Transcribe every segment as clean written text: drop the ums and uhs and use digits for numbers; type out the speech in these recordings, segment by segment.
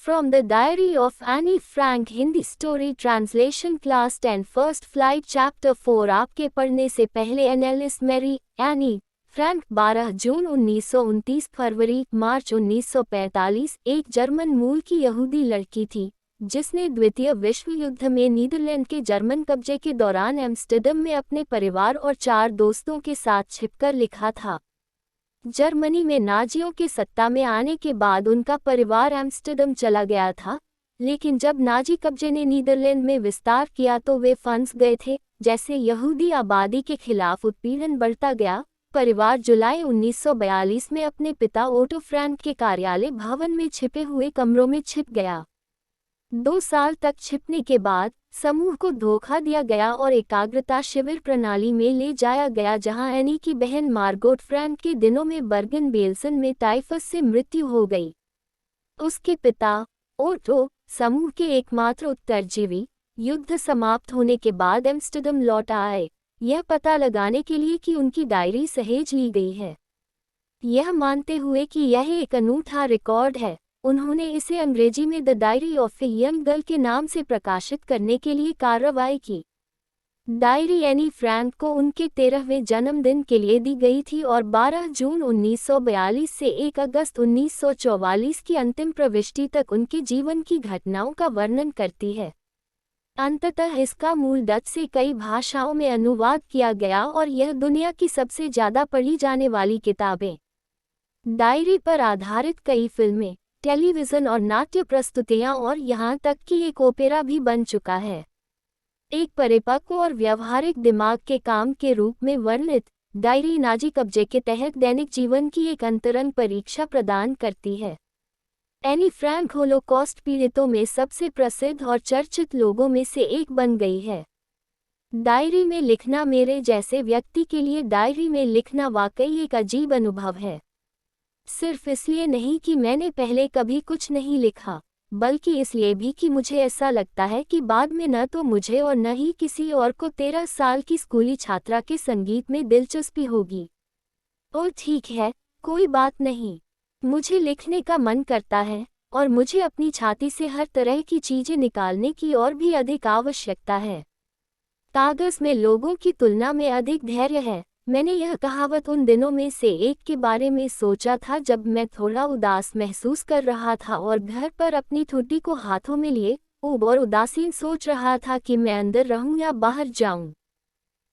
From the Diary of Annie Frank Hindi Story Translation Class 10 First Flight Chapter 4 आपके पढ़ने से पहले एनेलिस Mary Anne Frank 12 जून 1929 फरवरी मार्च 1945 एक German मूल की यहूदी लड़की थी जिसने द्वितीय विश्व युद्ध में नीदरलैंड के जर्मन कब्जे के दौरान एम्स्टर्डम में अपने परिवार और 4 दोस्तों के साथ छिपकर लिखा था। जर्मनी में नाजियों के सत्ता में आने के बाद उनका परिवार एम्स्टर्डम चला गया था, लेकिन जब नाजी कब्जे ने नीदरलैंड में विस्तार किया तो वे फंस गए थे। जैसे यहूदी आबादी के खिलाफ उत्पीड़न बढ़ता गया, परिवार जुलाई 1942 में अपने पिता ओटो फ्रैंक के कार्यालय भवन में छिपे हुए कमरों में छिप गया। 2 साल तक छिपने के बाद समूह को धोखा दिया गया और एकाग्रता शिविर प्रणाली में ले जाया गया, जहां एनी की बहन मार्गोट फ्रैंक के दिनों में बर्गन बेल्सन में टाइफस से मृत्यु हो गई। उसके पिता ओटो, समूह के एकमात्र उत्तरजीवी, युद्ध समाप्त होने के बाद एम्स्टर्डम लौट आए, यह पता लगाने के लिए कि उनकी डायरी सहेज ली गई है। यह मानते हुए कि यह एक अनूठा रिकॉर्ड है, उन्होंने इसे अंग्रेजी में the diary of a young girl के नाम से प्रकाशित करने के लिए कार्रवाई की। डायरी एनी फ्रैंक को उनके 13वें जन्मदिन के लिए दी गई थी और 12 जून 1942 से 1 अगस्त 1944 की अंतिम प्रविष्टि तक उनके जीवन की घटनाओं का वर्णन करती है। अंततः इसका मूल डच से कई भाषाओं में अनुवाद किया गया और यह दुनिया की सबसे ज़्यादा पढ़ी जाने वाली किताबें। डायरी पर आधारित कई फिल्में, टेलीविज़न और नाट्य प्रस्तुतियां और यहाँ तक कि एक ओपेरा भी बन चुका है। एक परिपक्व और व्यवहारिक दिमाग के काम के रूप में वर्णित, डायरी नाजी कब्जे के तहत दैनिक जीवन की एक अंतरंग परीक्षा प्रदान करती है। एनी फ्रैंक होलोकॉस्ट पीड़ितों में सबसे प्रसिद्ध और चर्चित लोगों में से एक बन गई है। डायरी में लिखना मेरे जैसे व्यक्ति के लिए डायरी में लिखना वाकई एक अजीब अनुभव है। सिर्फ इसलिए नहीं कि मैंने पहले कभी कुछ नहीं लिखा, बल्कि इसलिए भी कि मुझे ऐसा लगता है कि बाद में न तो मुझे और न ही किसी और को 13 साल की स्कूली छात्रा के संगीत में दिलचस्पी होगी। और ठीक है, कोई बात नहीं, मुझे लिखने का मन करता है और मुझे अपनी छाती से हर तरह की चीज़ें निकालने की और भी अधिक आवश्यकता है। कागज़ में लोगों की तुलना में अधिक धैर्य है। मैंने यह कहावत उन दिनों में से एक के बारे में सोचा था जब मैं थोड़ा उदास महसूस कर रहा था और घर पर अपनी ठुड्डी को हाथों में लिए ऊब और उदासीन सोच रहा था कि मैं अंदर रहूं या बाहर जाऊं।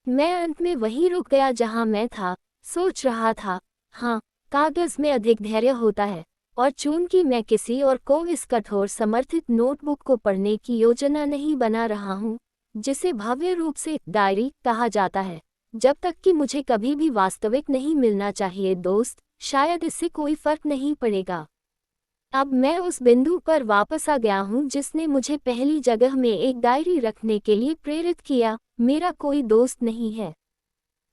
मैं अंत में वहीं रुक गया जहां मैं था, सोच रहा था, हाँ, कागज़ में अधिक धैर्य होता है। और चूंकि मैं किसी और को इस कठोर समर्थित नोटबुक को पढ़ने की योजना नहीं बना रहा हूँ, जिसे भव्य रूप से डायरी कहा जाता है, जब तक कि मुझे कभी भी वास्तविक नहीं मिलना चाहिए दोस्त, शायद इससे कोई फर्क नहीं पड़ेगा। अब मैं उस बिंदु पर वापस आ गया हूँ जिसने मुझे पहली जगह में एक डायरी रखने के लिए प्रेरित किया। मेरा कोई दोस्त नहीं है।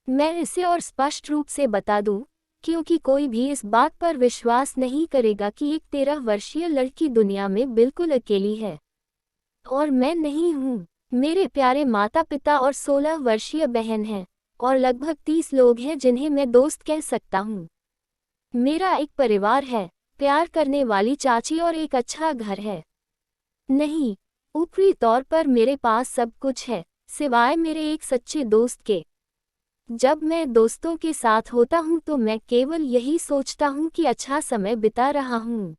मैं इसे और स्पष्ट रूप से बता दूँ, क्योंकि कोई भी इस बात पर विश्वास नहीं करेगा कि एक 13 वर्षीय लड़की दुनिया में बिल्कुल अकेली है। और मैं नहीं हूँ। मेरे प्यारे माता पिता और 16 वर्षीय बहन हैं, और लगभग 30 लोग हैं जिन्हें मैं दोस्त कह सकता हूँ। मेरा एक परिवार है, प्यार करने वाली चाची और एक अच्छा घर है। नहीं, ऊपरी तौर पर मेरे पास सब कुछ है, सिवाय मेरे एक सच्चे दोस्त के। जब मैं दोस्तों के साथ होता हूँ तो मैं केवल यही सोचता हूँ कि अच्छा समय बिता रहा हूँ।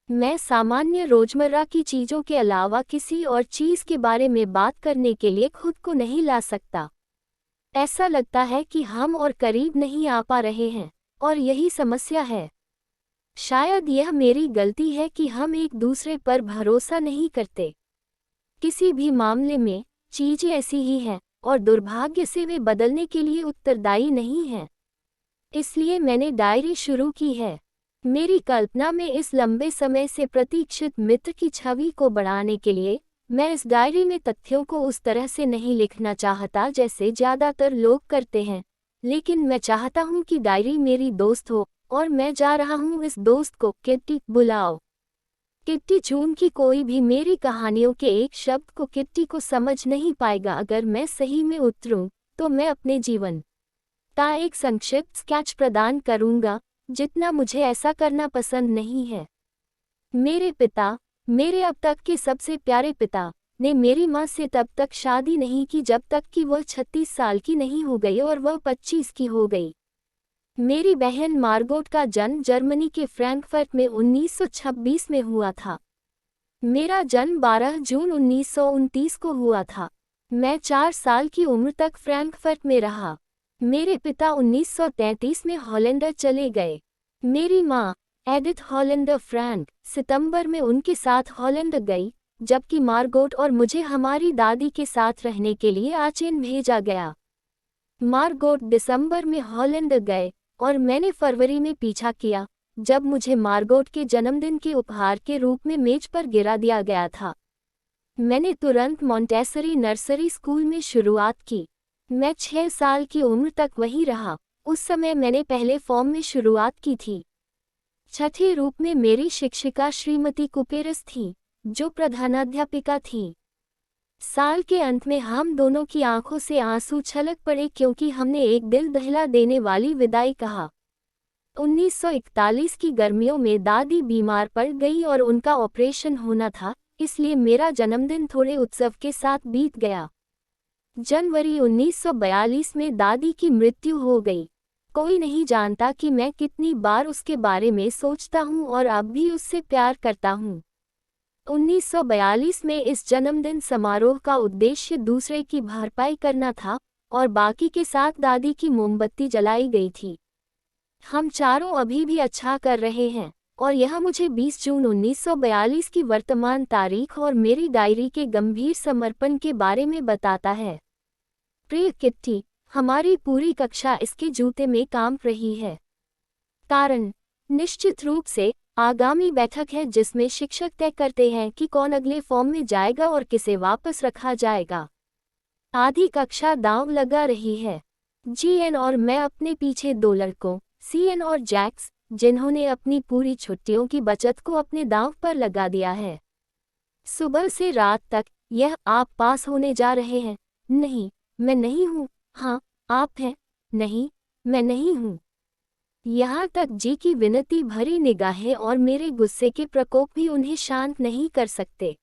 मैं सामान्य रोजमर्रा की चीज़ों के अलावा किसी और चीज़ के बारे में बात करने के लिए खुद को नहीं ला सकता। ऐसा लगता है कि हम और करीब नहीं आ पा रहे हैं, और यही समस्या है। शायद यह मेरी गलती है कि हम एक दूसरे पर भरोसा नहीं करते। किसी भी मामले में चीज़ें ऐसी ही हैं, और दुर्भाग्य से वे बदलने के लिए उत्तरदायी नहीं हैं। इसलिए मैंने डायरी शुरू की है। मेरी कल्पना में इस लंबे समय से प्रतीक्षित मित्र की छवि को बढ़ाने के लिए मैं इस डायरी में तथ्यों को उस तरह से नहीं लिखना चाहता जैसे ज़्यादातर लोग करते हैं, लेकिन मैं चाहता हूँ कि डायरी मेरी दोस्त हो, और मैं जा रहा हूँ इस दोस्त को किट्टी बुलाओ। किट्टी, चूंकि कोई भी मेरी कहानियों के एक शब्द को किट्टी को समझ नहीं पाएगा अगर मैं सही में उतरूं, तो मैं अपने जीवन का एक संक्षिप्त स्केच प्रदान करूंगा, जितना मुझे ऐसा करना पसंद नहीं है। मेरे पिता, मेरे अब तक के सबसे प्यारे पिता ने मेरी माँ से तब तक शादी नहीं की जब तक कि वह 36 साल की नहीं हो गई और वह 25 की हो गई। मेरी बहन मार्गोट का जन्म जर्मनी के फ्रैंकफर्ट में 1926 में हुआ था। मेरा जन्म 12 जून 1929 को हुआ था। मैं 4 साल की उम्र तक फ्रैंकफर्ट में रहा। मेरे पिता 1933 में हॉलैंड चले गए। मेरी माँ एडिथ हॉलैंड फ्रैंक सितंबर में उनके साथ हॉलैंड गई, जबकि मार्गोट और मुझे हमारी दादी के साथ रहने के लिए आचेन भेजा गया। मार्गोट दिसंबर में हॉलैंड गए और मैंने फरवरी में पीछा किया, जब मुझे मार्गोट के जन्मदिन के उपहार के रूप में मेज पर गिरा दिया गया था। मैंने तुरंत मॉन्टेसरी नर्सरी स्कूल में शुरुआत की। मैं 6 साल की उम्र तक वहीं रहा। उस समय मैंने पहले फॉर्म में शुरुआत की थी। छठे रूप में मेरी शिक्षिका श्रीमती कुपेरस थी, जो प्रधानाध्यापिका थी। साल के अंत में हम दोनों की आंखों से आंसू छलक पड़े क्योंकि हमने एक दिल दहला देने वाली विदाई कहा। 1941 की गर्मियों में दादी बीमार पड़ गई और उनका ऑपरेशन होना था, इसलिए मेरा जन्मदिन थोड़े उत्सव के साथ बीत गया। जनवरी 1942 में दादी की मृत्यु हो गई। कोई नहीं जानता कि मैं कितनी बार उसके बारे में सोचता हूँ और अब भी उससे प्यार करता हूँ। 1942 में इस जन्मदिन समारोह का उद्देश्य दूसरे की भरपाई करना था और बाकी के साथ दादी की मोमबत्ती जलाई गई थी। हम चारों अभी भी अच्छा कर रहे हैं और यह मुझे 20 जून 1942 की वर्तमान तारीख और मेरी डायरी के गंभीर समर्पण के बारे में बताता है। प्रिय किट्टी, हमारी पूरी कक्षा इसके जूते में काम रही है। कारण निश्चित रूप से आगामी बैठक है जिसमें शिक्षक तय करते हैं कि कौन अगले फॉर्म में जाएगा और किसे वापस रखा जाएगा। आधी कक्षा दांव लगा रही है। जीएन और मैं अपने पीछे 2 लड़कों सीएन और जैक्स, जिन्होंने अपनी पूरी छुट्टियों की बचत को अपने दांव पर लगा दिया है। सुबह से रात तक यह आप पास होने जा रहे हैं। नहीं, मैं नहीं हूँ। हाँ, आप हैं। नहीं, मैं नहीं हूँ। यहाँ तक जी की विनती भरी निगाहें और मेरे गुस्से के प्रकोप भी उन्हें शांत नहीं कर सकते।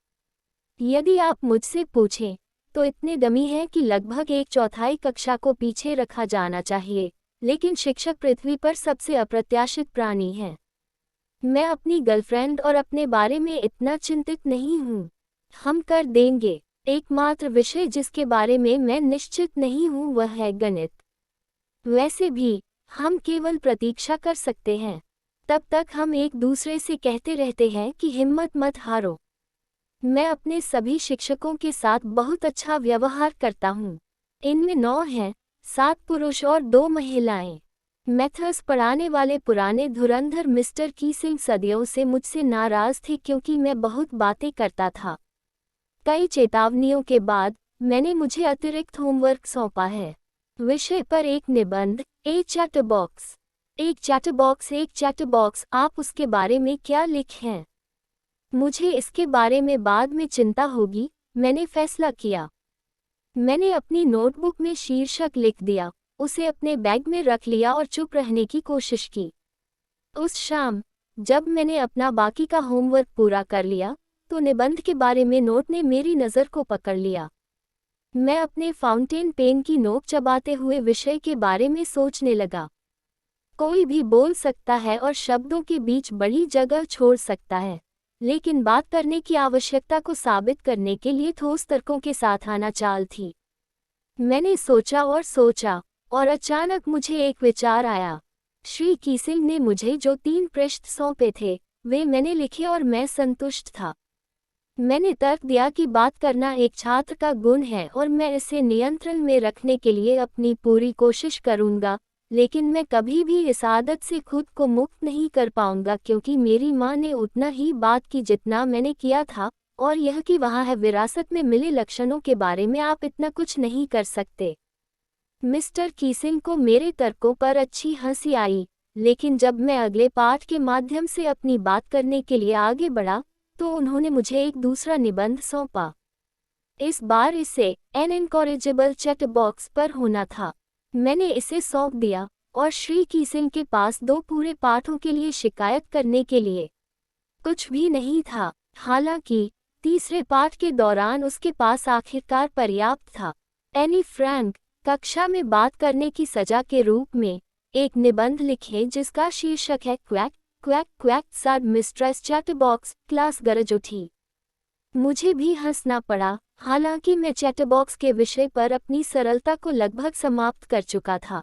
यदि आप मुझसे पूछें, तो इतने डमी हैं कि लगभग 1/4 कक्षा को पीछे रखा जाना चाहिए, लेकिन शिक्षक पृथ्वी पर सबसे अप्रत्याशित प्राणी हैं। मैं अपनी गर्लफ्रेंड और अपने बारे में इतना चिंतित नहीं हूँ। हम कर देंगे। एकमात्र विषय जिसके बारे में मैं निश्चित नहीं हूँ वह है गणित। वैसे भी हम केवल प्रतीक्षा कर सकते हैं। तब तक हम एक दूसरे से कहते रहते हैं कि हिम्मत मत हारो। मैं अपने सभी शिक्षकों के साथ बहुत अच्छा व्यवहार करता हूँ। इनमें 9 हैं, 7 पुरुष और 2 महिलाएं। मैथ्स पढ़ाने वाले पुराने धुरंधर मिस्टर कीसिंग सदियों से मुझसे नाराज थे क्योंकि मैं बहुत बातें करता था। कई चेतावनियों के बाद मैंने मुझे अतिरिक्त होमवर्क सौंपा है। विषय पर एक निबंध, एक चैटर बॉक्स, आप उसके बारे में क्या लिखें? मुझे इसके बारे में बाद में चिंता होगी, मैंने फैसला किया। मैंने अपनी नोटबुक में शीर्षक लिख दिया, उसे अपने बैग में रख लिया और चुप रहने की कोशिश की। उस शाम, जब मैंने अपना बाकी का होमवर्क पूरा कर लिया, तो निबंध के बारे में नोट ने मेरी नज़र को पकड़ लिया। मैं अपने फाउंटेन पेन की नोक चबाते हुए विषय के बारे में सोचने लगा। कोई भी बोल सकता है और शब्दों के बीच बड़ी जगह छोड़ सकता है, लेकिन बात करने की आवश्यकता को साबित करने के लिए ठोस तर्कों के साथ आना चाल थी। मैंने सोचा और अचानक मुझे एक विचार आया। श्री कीसिंग ने मुझे जो 3 पृष्ठ सौंपे थे, वे मैंने लिखे और मैं संतुष्ट था। मैंने तर्क दिया कि बात करना एक छात्र का गुण है और मैं इसे नियंत्रण में रखने के लिए अपनी पूरी कोशिश करूंगा, लेकिन मैं कभी भी इस आदत से खुद को मुक्त नहीं कर पाऊंगा क्योंकि मेरी माँ ने उतना ही बात की जितना मैंने किया था, और यह कि वहाँ है विरासत में मिले लक्षणों के बारे में आप इतना कुछ नहीं कर सकते। मिस्टर कीसिंग को मेरे तर्कों पर अच्छी हंसी आई, लेकिन जब मैं अगले पाठ के माध्यम से अपनी बात करने के लिए आगे बढ़ा, तो उन्होंने मुझे एक दूसरा निबंध सौंपा। इस बार इसे एन इनकॉरेजेबल चैट बॉक्स पर होना था। मैंने इसे सौंप दिया और श्री कीसिंग के पास 2 पूरे पाठों के लिए शिकायत करने के लिए कुछ भी नहीं था। हालांकि तीसरे पाठ के दौरान उसके पास आखिरकार पर्याप्त था। एनी फ्रैंक, कक्षा में बात करने की सजा के रूप में एक निबंध लिखें जिसका शीर्षक है क्वैक क्वैक क्वैक सब मिस्ट्रेस चैटरबॉक्स। क्लास गरज उठी। मुझे भी हंसना पड़ा, हालांकि मैं चैटरबॉक्स के विषय पर अपनी सरलता को लगभग समाप्त कर चुका था।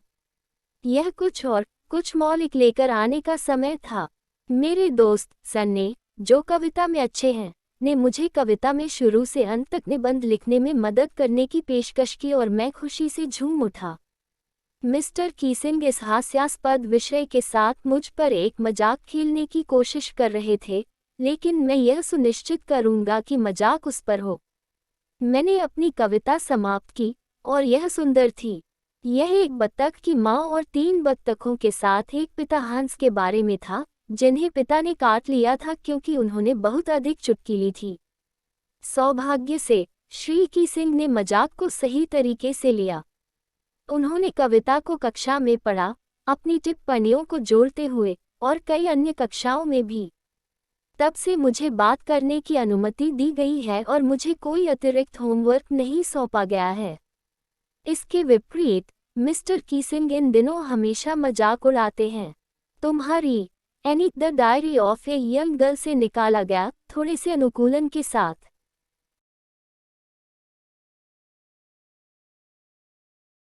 यह कुछ मौलिक लेकर आने का समय था। मेरे दोस्त सन्ने, जो कविता में अच्छे हैं, ने मुझे कविता में शुरू से अंत तक निबंध लिखने में मदद करने की पेशकश की और मैं खुशी से झूम उठा। मिस्टर कीसिंग इस हास्यास्पद विषय के साथ मुझ पर एक मजाक खेलने की कोशिश कर रहे थे, लेकिन मैं यह सुनिश्चित करूंगा कि मजाक उस पर हो। मैंने अपनी कविता समाप्त की, और यह सुंदर थी। यह एक बत्तख की माँ और 3 बत्तखों के साथ एक पिता हंस के बारे में था, जिन्हें पिता ने काट लिया था क्योंकि उन्होंने बहुत अधिक चुटकी थी। सौभाग्य से श्री कीसिंग ने मजाक को सही तरीके से लिया। उन्होंने कविता को कक्षा में पढ़ा, अपनी टिप्पणियों को जोड़ते हुए, और कई अन्य कक्षाओं में भी। तब से मुझे बात करने की अनुमति दी गई है और मुझे कोई अतिरिक्त होमवर्क नहीं सौंपा गया है। इसके विपरीत मिस्टर कीसिंग इन दिनों हमेशा मजाक उड़ाते हैं। तुम्हारी any the diary of a young girl से निकाला गया, थोड़े से अनुकूलन के साथ।